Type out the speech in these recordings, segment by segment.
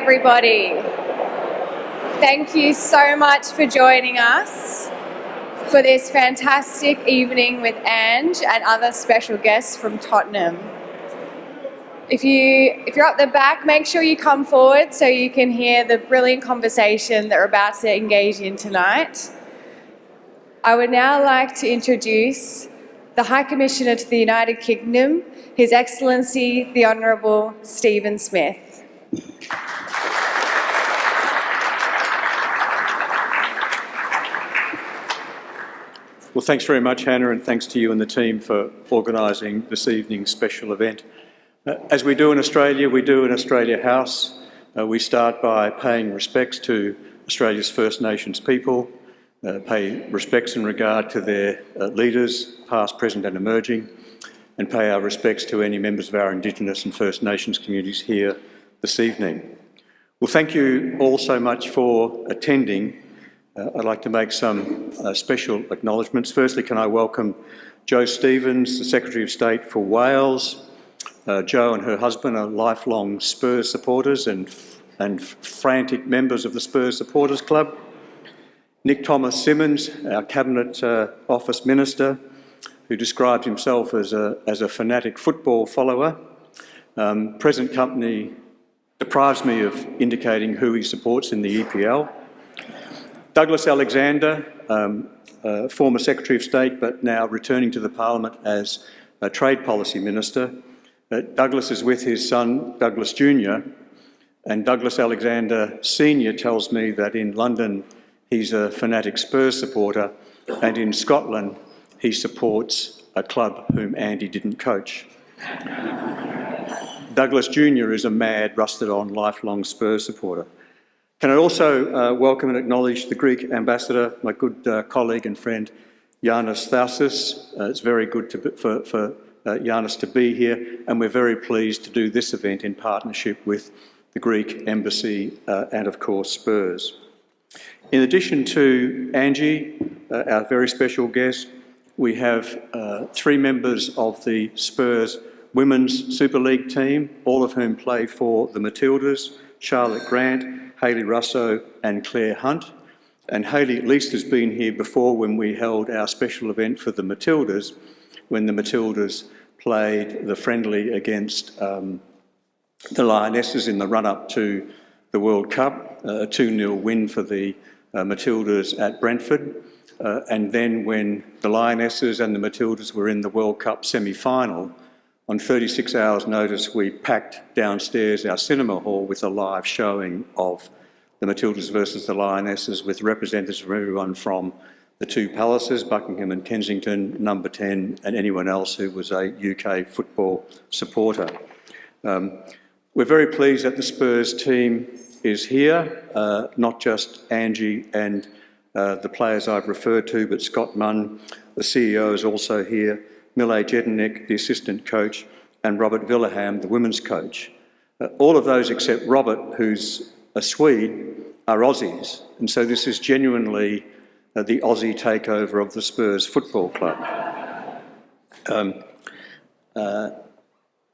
everybody. Thank you so much for joining us for this fantastic evening with Ange and other special guests from Tottenham. If you're up the back, make sure you come forward so you can hear the brilliant conversation that we're about to engage in tonight. I would now like to introduce the High Commissioner to the United Kingdom, His Excellency the Honourable Stephen Smith. Well, thanks very much, Hannah, and thanks to you and the team for organising this evening's special event. As we do in Australia, we do in Australia House. We start by paying respects to Australia's First Nations people, pay respects in regard to their leaders, past, present and emerging, and pay our respects to any members of our Indigenous and First Nations communities here this evening. Well, thank you all so much for attending. I'd like to make some special acknowledgements. Firstly, can I welcome Jo Stevens, the Secretary of State for Wales. Jo and her husband are lifelong Spurs supporters and frantic members of the Spurs Supporters Club. Nick Thomas Simmons, our Cabinet Office Minister, who describes himself as a fanatic football follower. Present company deprives me of indicating who he supports in the EPL. Douglas Alexander, former Secretary of State, but now returning to the Parliament as a Trade Policy Minister. Douglas is with his son, Douglas Jr., and Douglas Alexander Sr. tells me that in London he's a fanatic Spurs supporter, and in Scotland he supports a club whom Andy didn't coach. Douglas Jr. is a mad, rusted-on, lifelong Spurs supporter. Can I also welcome and acknowledge the Greek ambassador, my good colleague and friend, Yannis Thousis. It's very good for Yannis to be here, and we're very pleased to do this event in partnership with the Greek Embassy and, of course, Spurs. In addition to Angie, our very special guest, we have 3 members of the Spurs Women's Super League team, all of whom play for the Matildas: Charlotte Grant, Hayley Russo and Claire Hunt. And Hayley at least has been here before when we held our special event for the Matildas, when the Matildas played the friendly against the Lionesses in the run-up to the World Cup, a 2-0 win for the Matildas at Brentford. And then when the Lionesses and the Matildas were in the World Cup semi-final, on 36 hours' notice, we packed downstairs our cinema hall with a live showing of the Matildas versus the Lionesses, with representatives from everyone from the 2 palaces, Buckingham and Kensington, Number 10, and anyone else who was a UK football supporter. We're very pleased that the Spurs team is here, not just Angie and the players I've referred to, but Scott Munn, the CEO, is also here, Mile Jedinek, the assistant coach, and Robert Villeham, the women's coach. All of those except Robert, who's a Swede, are Aussies, and so this is genuinely the Aussie takeover of the Spurs Football Club.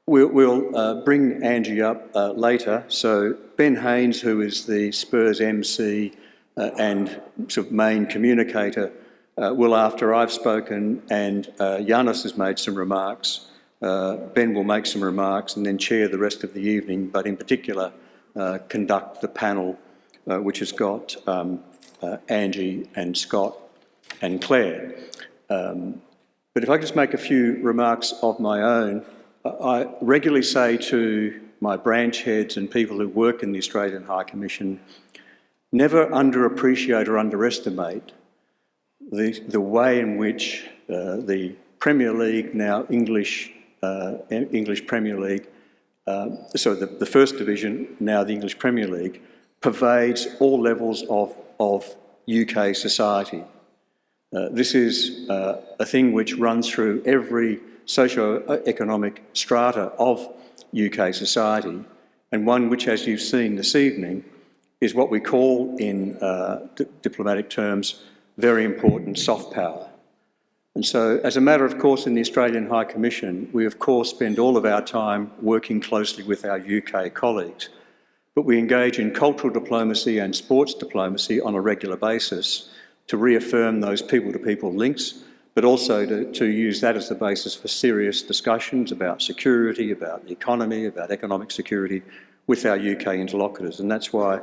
We'll bring Angie up later. So Ben Haynes, who is the Spurs MC and sort of main communicator, will, after I've spoken and Yannis has made some remarks, Ben will make some remarks and then chair the rest of the evening, but in particular conduct the panel which has got Angie and Scott and Claire. But if I could just make a few remarks of my own, I regularly say to my branch heads and people who work in the Australian High Commission, never underappreciate or underestimate the way in which the Premier League, now English Premier League, the First Division, now the English Premier League, pervades all levels of UK society. This is a thing which runs through every socio-economic strata of UK society, and one which, as you've seen this evening, is what we call in diplomatic terms very important soft power. And so, as a matter of course, in the Australian High Commission, we of course spend all of our time working closely with our UK colleagues. but we engage in cultural diplomacy and sports diplomacy on a regular basis to reaffirm those people-to-people links, but also to use that as the basis for serious discussions about security, about the economy, about economic security with our UK interlocutors. And that's why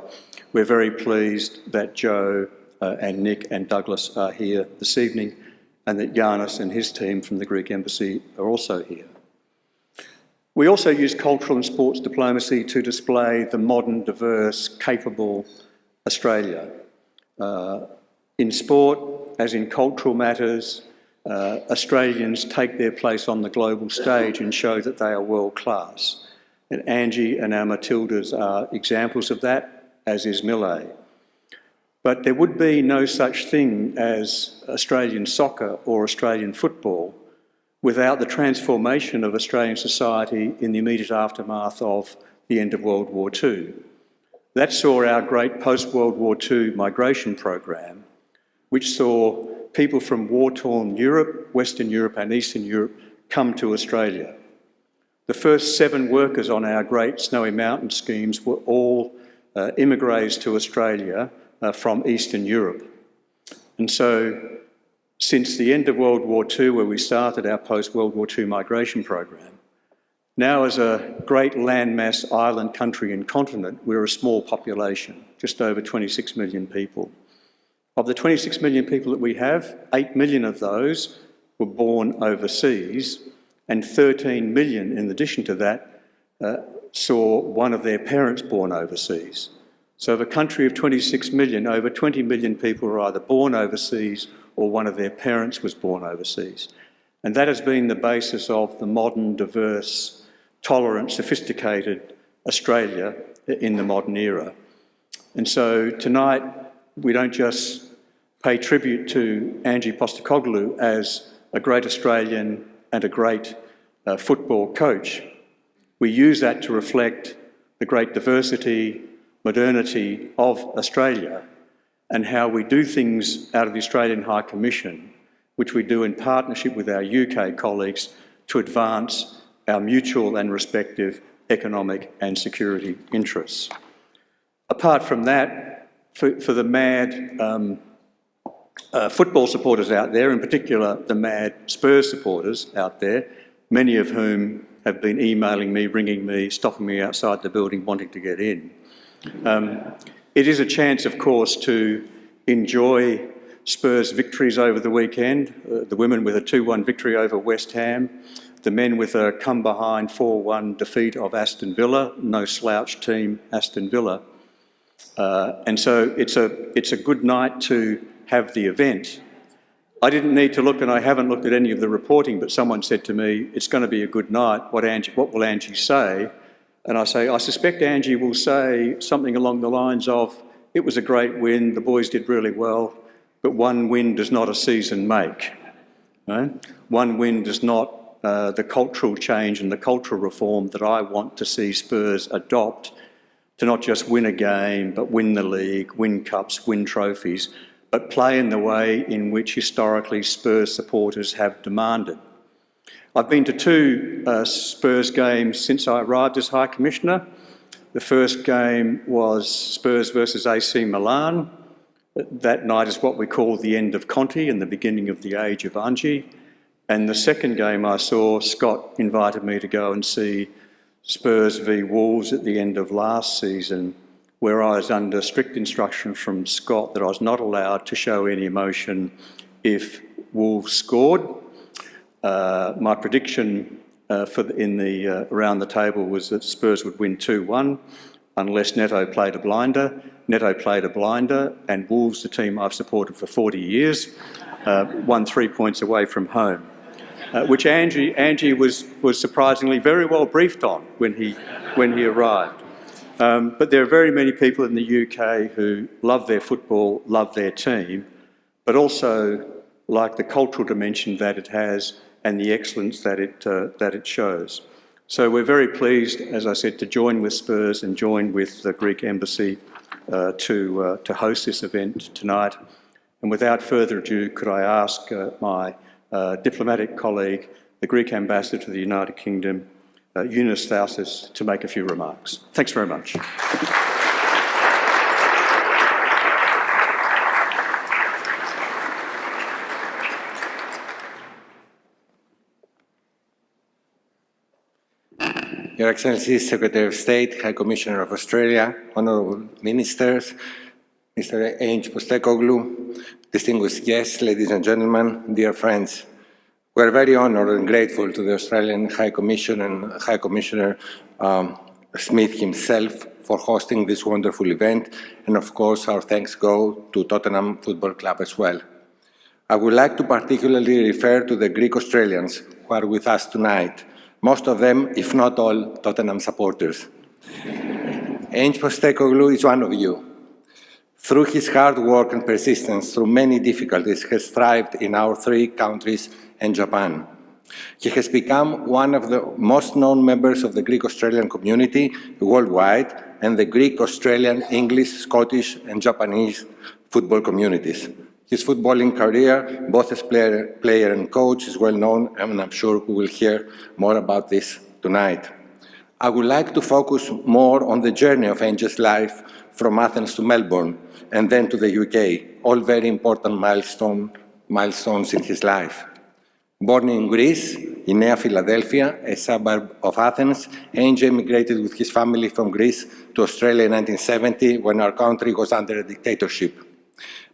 we're very pleased that Joe and Nick and Douglas are here this evening, and that Giannis and his team from the Greek Embassy are also here. We also use cultural and sports diplomacy to display the modern, diverse, capable Australia. In sport, as in cultural matters, Australians take their place on the global stage and show that they are world class. And Angie and our Matildas are examples of that, as is Millet. But there would be no such thing as Australian soccer or Australian football without the transformation of Australian society in the immediate aftermath of the end of World War II. That saw our great post-World War II migration program, which saw people from war-torn Europe, Western Europe and Eastern Europe come to Australia. The first 7 workers on our great Snowy Mountain schemes were all immigrés to Australia from Eastern Europe. And so since the end of World War II, where we started our post-World War II migration program, now as a great landmass island country and continent, we're a small population, just over 26 million people. Of the 26 million people that we have, 8 million of those were born overseas, and 13 million, in addition to that, saw one of their parents born overseas. So of a country of 26 million, over 20 million people were either born overseas or one of their parents was born overseas. And that has been the basis of the modern, diverse, tolerant, sophisticated Australia in the modern era. And so tonight, we don't just pay tribute to Ange Postecoglou as a great Australian and a great football coach. We use that to reflect the great diversity, modernity of Australia and how we do things out of the Australian High Commission, which we do in partnership with our UK colleagues to advance our mutual and respective economic and security interests. Apart from that, for the mad football supporters out there, in particular the mad Spurs supporters out there, many of whom have been emailing me, ringing me, stopping me outside the building wanting to get in. It is a chance, of course, to enjoy Spurs victories over the weekend, the women with a 2-1 victory over West Ham, the men with a come-behind 4-1 defeat of Aston Villa, no slouch team, Aston Villa. And so it's a good night to have the event. I didn't need to look, and I haven't looked at any of the reporting, but someone said to me, it's going to be a good night, what will Angie say? And I say, I suspect Angie will say something along the lines of, it was a great win, the boys did really well, but one win does not a season make. Right? One win does not the cultural change and the cultural reform that I want to see Spurs adopt, to not just win a game, but win the league, win cups, win trophies, but play in the way in which historically Spurs supporters have demanded. I've been to 2 Spurs games since I arrived as High Commissioner. The first game was Spurs versus AC Milan. That night is what we call the end of Conte and the beginning of the age of Ange. And the second game I saw, Scott invited me to go and see Spurs v Wolves at the end of last season, where I was under strict instruction from Scott that I was not allowed to show any emotion if Wolves scored. My prediction around the table was that Spurs would win 2-1 unless Neto played a blinder. Neto played a blinder, and Wolves, the team I've supported for 40 years, won 3 points away from home, which Angie was surprisingly very well briefed on when he arrived. But there are very many people in the UK who love their football, love their team, but also like the cultural dimension that it has and the excellence that it shows. So we're very pleased, as I said, to join with Spurs and join with the Greek Embassy to host this event tonight. And without further ado, could I ask my diplomatic colleague, the Greek Ambassador to the United Kingdom, Eunice Thousis, to make a few remarks. Thanks very much. Your Excellency, Secretary of State, High Commissioner of Australia, honorable ministers, Mr. Ange Postecoglou, distinguished guests, ladies and gentlemen, dear friends. We're very honored and grateful to the Australian High Commission and High Commissioner Smith himself for hosting this wonderful event, and of course our thanks go to Tottenham Football Club as well. I would like to particularly refer to the Greek Australians who are with us tonight, most of them, if not all, Tottenham supporters. Ange Postecoglou is one of you. Through his hard work and persistence through many difficulties, has thrived in our three countries and Japan. He has become one of the most known members of the Greek Australian community worldwide and the Greek, Australian, English, Scottish and Japanese football communities. His footballing career, both as player and coach, is well known, and I'm sure we will hear more about this tonight. I would like to focus more on the journey of Ange's life from Athens to Melbourne and then to the UK, all very important milestones in his life. Born in Greece, in Nea Philadelphia, a suburb of Athens, Ange emigrated with his family from Greece to Australia in 1970 when our country was under a dictatorship.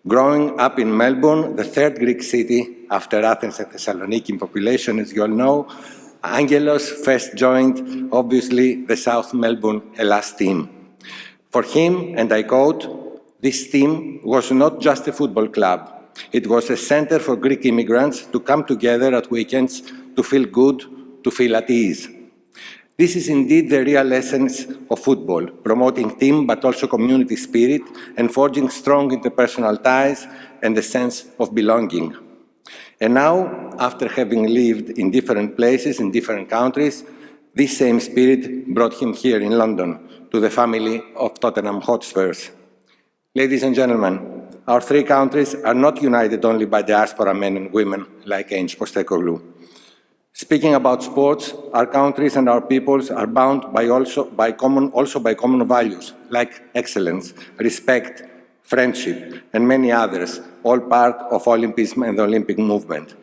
Growing up in Melbourne, the third Greek city after Athens and Thessaloniki in population, as you all know, Angelos first joined, obviously, the South Melbourne Hellas team. For him, and I quote, this team was not just a football club. It was a center for Greek immigrants to come together at weekends to feel good, to feel at ease. This is indeed the real essence of football, promoting team but also community spirit and forging strong interpersonal ties and a sense of belonging. And now, after having lived in different places, in different countries, this same spirit brought him here in London to the family of Tottenham Hotspurs. Ladies and gentlemen, our three countries are not united only by diaspora men and women like Ange Postecoglou. Speaking about sports, our countries and our peoples are bound by common values like excellence, respect, friendship, and many others, all part of Olympism and the Olympic movement.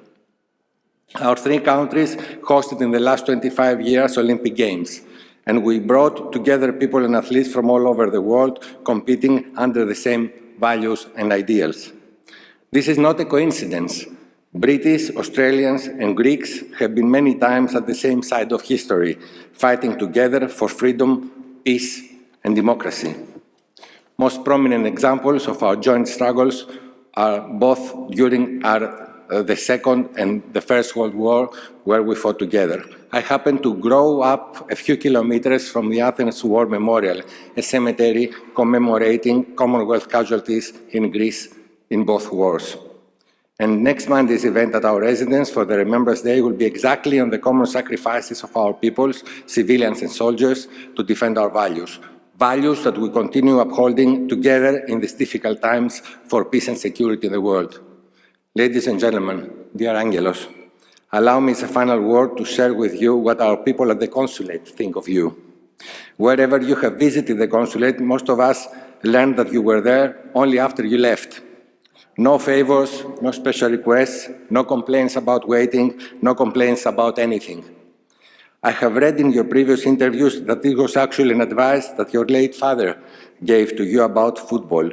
Our three countries hosted in the last 25 years Olympic Games, and we brought together people and athletes from all over the world competing under the same values and ideals. This is not a coincidence. British, Australians, and Greeks have been many times at the same side of history, fighting together for freedom, peace, and democracy. Most prominent examples of our joint struggles are both during the Second and the First World War, where we fought together. I happened to grow up a few kilometers from the Athens War Memorial, a cemetery commemorating Commonwealth casualties in Greece in both wars. And next Monday's event at our residence for the Remembrance Day will be exactly on the common sacrifices of our peoples, civilians and soldiers, to defend our values. Values that we continue upholding together in these difficult times for peace and security in the world. Ladies and gentlemen, dear Angelos, allow me as a final word to share with you what our people at the consulate think of you. Wherever you have visited the consulate, most of us learned that you were there only after you left. No favors, no special requests, no complaints about waiting, no complaints about anything. I have read in your previous interviews that this was actually an advice that your late father gave to you about football.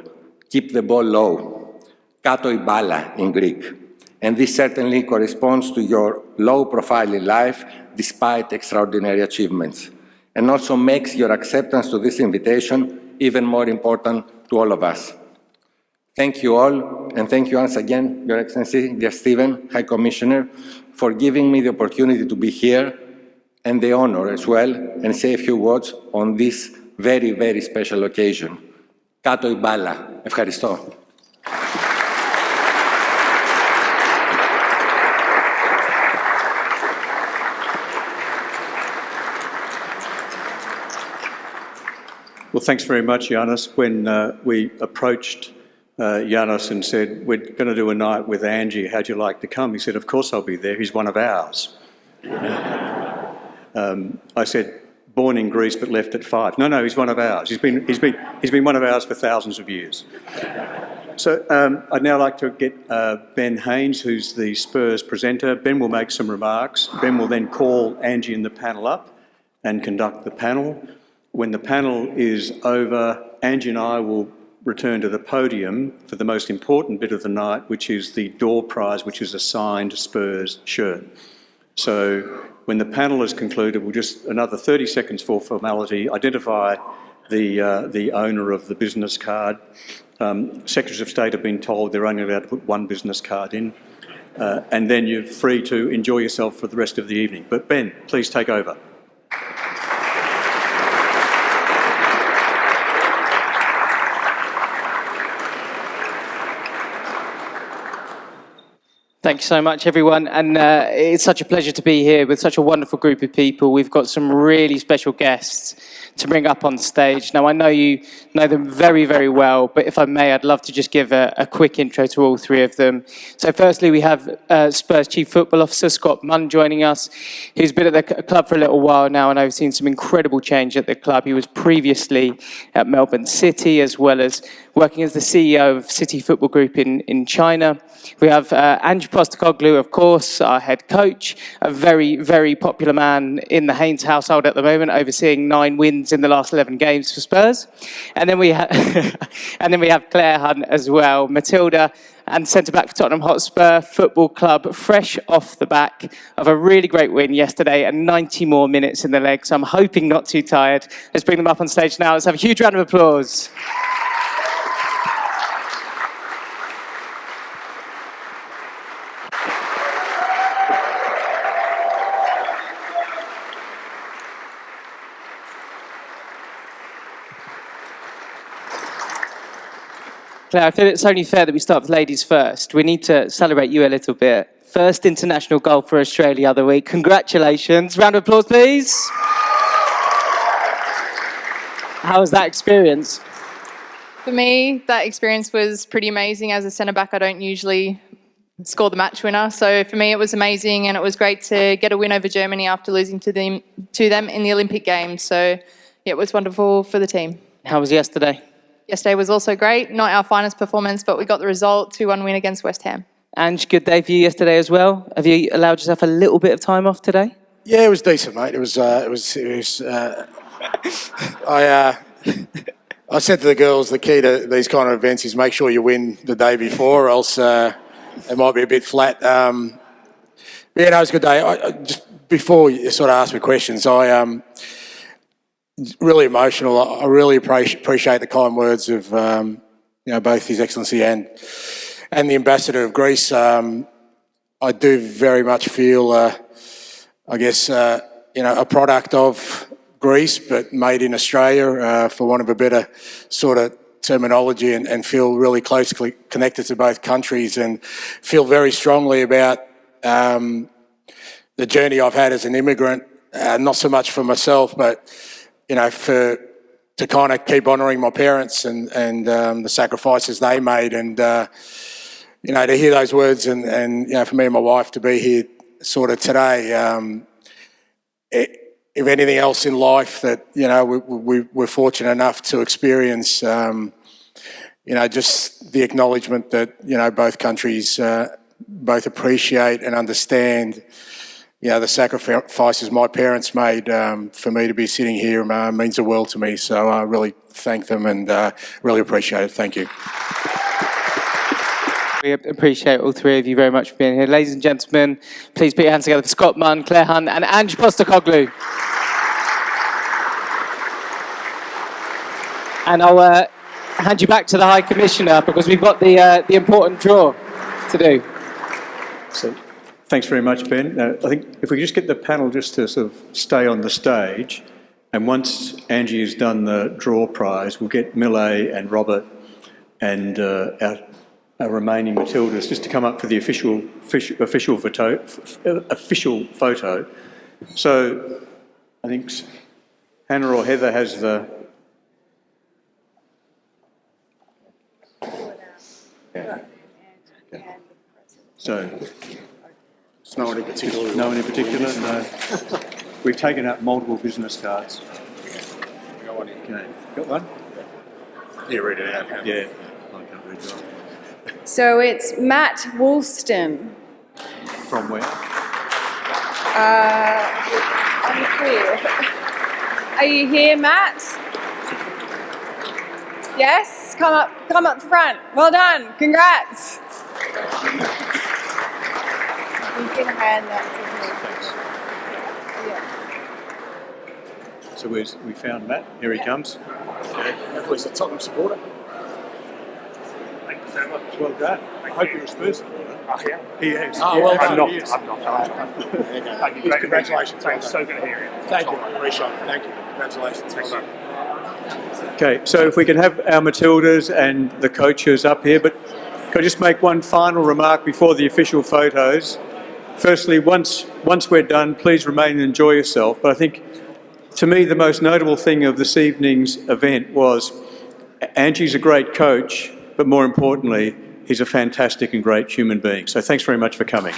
Keep the ball low. Kato i bala in Greek. And this certainly corresponds to your low profile in life despite extraordinary achievements, and also makes your acceptance to this invitation even more important to all of us. Thank you all, and thank you once again, Your Excellency, dear Stephen, High Commissioner, for giving me the opportunity to be here and the honor as well, and say a few words on this very, very special occasion. Kato i bala. Ευχαριστώ. Well, thanks very much, Giannis. When we approached Giannis and said, we're going to do a night with Angie, how'd you like to come? He said, of course I'll be there, he's one of ours. I said, born in Greece but left at 5. No, he's one of ours. He's been one of ours for thousands of years. So I'd now like to get Ben Haynes, who's the Spurs presenter. Ben will make some remarks. Ben will then call Angie and the panel up, and conduct the panel. When the panel is over, Ange and I will return to the podium for the most important bit of the night, which is the door prize, which is a signed Spurs shirt. So when the panel is concluded, we'll just another 30 seconds for formality, identify the owner of the business card. Secretaries of State have been told they're only allowed to put one business card in, and then you're free to enjoy yourself for the rest of the evening. But Ben, please take over. Thank you so much, everyone. And it's such a pleasure to be here with such a wonderful group of people. We've got some really special guests to bring up on stage. Now, I know you know them very, very well, but if I may, I'd love to just give a quick intro to all three of them. So firstly, we have Spurs Chief Football Officer Scott Munn joining us, who's been at the club for a little while now and overseen some incredible change at the club. He was previously at Melbourne City, as well as working as the CEO of City Football Group in China. We have Ange Postecoglou, of course, our head coach, a very, very popular man in the Haynes household at the moment, overseeing 9 wins in the last 11 games for Spurs. And then we have Claire Hunt as well, Matilda, and centre-back for Tottenham Hotspur Football Club, fresh off the back of a really great win yesterday and 90 more minutes in the leg, so I'm hoping not too tired. Let's bring them up on stage now. Let's have a huge round of applause. Claire, I feel it's only fair that we start with ladies first. We need to celebrate you a little bit. First international goal for Australia the other week. Congratulations. Round of applause, please. How was that experience? For me, that experience was pretty amazing. As a centre-back, I don't usually score the match winner. So for me, it was amazing, and it was great to get a win over Germany after losing to them in the Olympic Games. So yeah, it was wonderful for the team. How was yesterday? Yesterday was also great. Not our finest performance, but we got the result, 2-1 win against West Ham. Ange, good day for you yesterday as well. Have you allowed yourself a little bit of time off today? Yeah, it was decent, mate. I said to the girls, the key to these kind of events is make sure you win the day before, or else it might be a bit flat. Yeah, no, it was a good day. Just before you sort of ask me questions, really emotional. I really appreciate the kind words of both His Excellency and the Ambassador of Greece. I do very much feel, a product of Greece, but made in Australia, for want of a better sort of terminology, and feel really closely connected to both countries, and feel very strongly about the journey I've had as an immigrant, not so much for myself, but to kind of keep honouring my parents and the sacrifices they made, and to hear those words, and for me and my wife to be here sort of today. If anything else in life that we're fortunate enough to experience, just the acknowledgement that both countries both appreciate and understand the sacrifices my parents made for me to be sitting here means the world to me. So I really thank them and really appreciate it. Thank you. We appreciate all three of you very much for being here. Ladies and gentlemen, please put your hands together for Scott Munn, Claire Hunt and Ange Postecoglou. And I'll hand you back to the High Commissioner because we've got the important draw to do. So, thanks very much, Ben. I think if we just get the panel just to sort of stay on the stage, and once Angie has done the draw prize, we'll get Millet and Robert and our remaining Matildas just to come up for the official photo. So I think Hannah or Heather has the... Yeah. Okay. So... No one in particular. No one in particular, no. We've taken out multiple business cards. Got one. Okay. Got one? Yeah, read it out. Yeah. I can't read it. So it's Matt Woolston. From where? Unclear. Are you here, Matt? Yes, come up the front. Well done, congrats. You can hand that to me. So we found Matt. Here he comes. Hopefully he's a Tottenham supporter. Thank you so much. Well done. I hope you're a Spurs supporter. Oh, yeah. He is. Oh, well Yeah, done. he is. I'm not. Thank you. Congratulations. Thanks. So good to hear you. Thank you. I appreciate it. Thank you. Congratulations. Well done. Okay, so if we can have our Matildas and the coaches up here, but can I just make one final remark before the official photos? Firstly, once we're done, please remain and enjoy yourself. But I think, to me, the most notable thing of this evening's event was Ange's a great coach, but more importantly, he's a fantastic and great human being. So thanks very much for coming.